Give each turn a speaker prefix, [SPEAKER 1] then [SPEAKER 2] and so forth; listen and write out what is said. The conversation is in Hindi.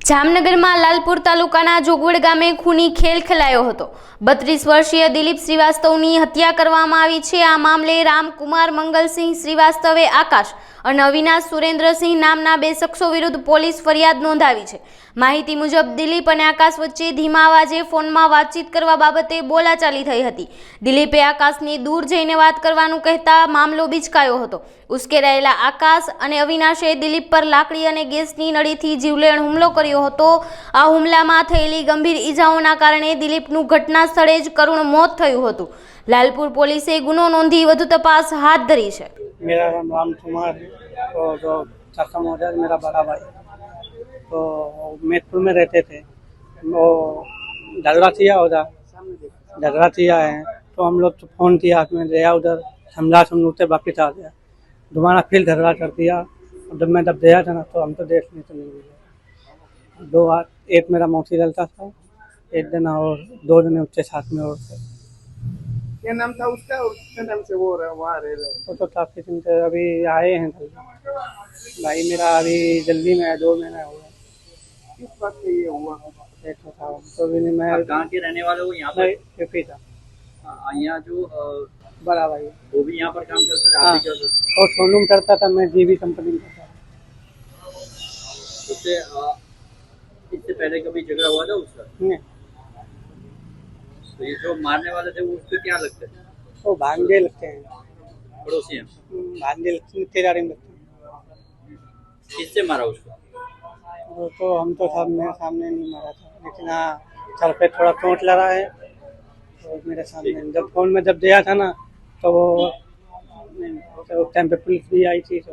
[SPEAKER 1] જામનગરમાં લાલપુર તાલુકાના જોગવડ ગામે ખૂની ખેલ ખેલાયો હતો। 32 વર્ષીય દિલીપ શ્રીવાસ્તવની હત્યા કરવામાં આવી છે। આ મામલે રામકુમાર મંગલસિંહ શ્રીવાસ્તવે આકાશ અને અવિનાશ સુરેન્દ્રસિંહ નામના બે શખ્સો વિરુદ્ધ પોલીસ ફરિયાદ નોંધાવી છે। માહિતી મુજબ દિલીપ અને આકાશ વચ્ચે ધીમા અવાજે ફોનમાં વાતચીત કરવા બાબતે બોલાચાલી થઈ હતી। દિલીપે આકાશને દૂર જઈને વાત કરવાનું કહેતા મામલો બીચકાયો હતો। ઉશ્કેરાયેલા આકાશ અને અવિનાશે દિલીપ પર લાકડી અને ગેસની નળીથી જીવલેણ હુમલો કર્યો હતો। આ હુમલામાં થયેલી ગંભીર ઈજાઓના કારણે દિલીપનું ઘટના સ્થળે જ કરુણ મોત થયું હતું। लालपुर पुलिस गुनो नोंधी વધુ तपास हाथ धरी है।
[SPEAKER 2] मेरा नाम रामकुमार है। तो जो चाचा महोदय मेरा बड़ा भाई, तो मेदपुर में रहते थे। वो झगड़ा है तो हम लोग फोन किया, मैं गया उधर, समझा समझते वापिस आ गया। दोबारा फिर झगड़ा कर दिया। जब मैं गया था ना तो हम तो देखने तो नहीं मिले। दो बार, एक मेरा मौसी लड़का था, एक दिन और 2 दिन उसके साथ में और थे।
[SPEAKER 3] क्या नाम था उसका और कितने टाइम से वो वहाँ रह रहे?
[SPEAKER 2] तो काफी दिन से अभी आए हैं भाई। मेरा अभी जल्दी में 2 महीना हुआ।
[SPEAKER 3] किस बात से ये हुआ?
[SPEAKER 2] तो भी नहीं, मैं
[SPEAKER 4] कहाँ के रहने वाले हो? यहाँ पर
[SPEAKER 2] यूपी था।
[SPEAKER 4] यहाँ जो
[SPEAKER 2] बड़ा भाई
[SPEAKER 4] वो भी यहाँ पर काम करते थे, आप
[SPEAKER 2] हाँ।
[SPEAKER 4] भी करते थे?
[SPEAKER 2] और सोनू में करता था, मैं जीबी कंपनी में करता था।
[SPEAKER 4] उससे इससे पहले कभी झगड़ा हुआ था उसका?
[SPEAKER 2] नहीं,
[SPEAKER 4] तो ये जो मारने वाले थे वो उसको क्या लगते थे?
[SPEAKER 2] वो भांजे लगते हैं,
[SPEAKER 4] पड़ोसी हैं?
[SPEAKER 2] भांजे लगते हैं, तेरारी में लगते हैं।
[SPEAKER 4] किससे मारा उसको?
[SPEAKER 2] वो तो हम तो सामने नहीं मारा था, लेकिन हाँ सर पे थोड़ा चोट लगा है। तो मेरे सामने जब फोन में जब दिया था ना तो वो उस टाइम पे पुलिस भी आई थी। तो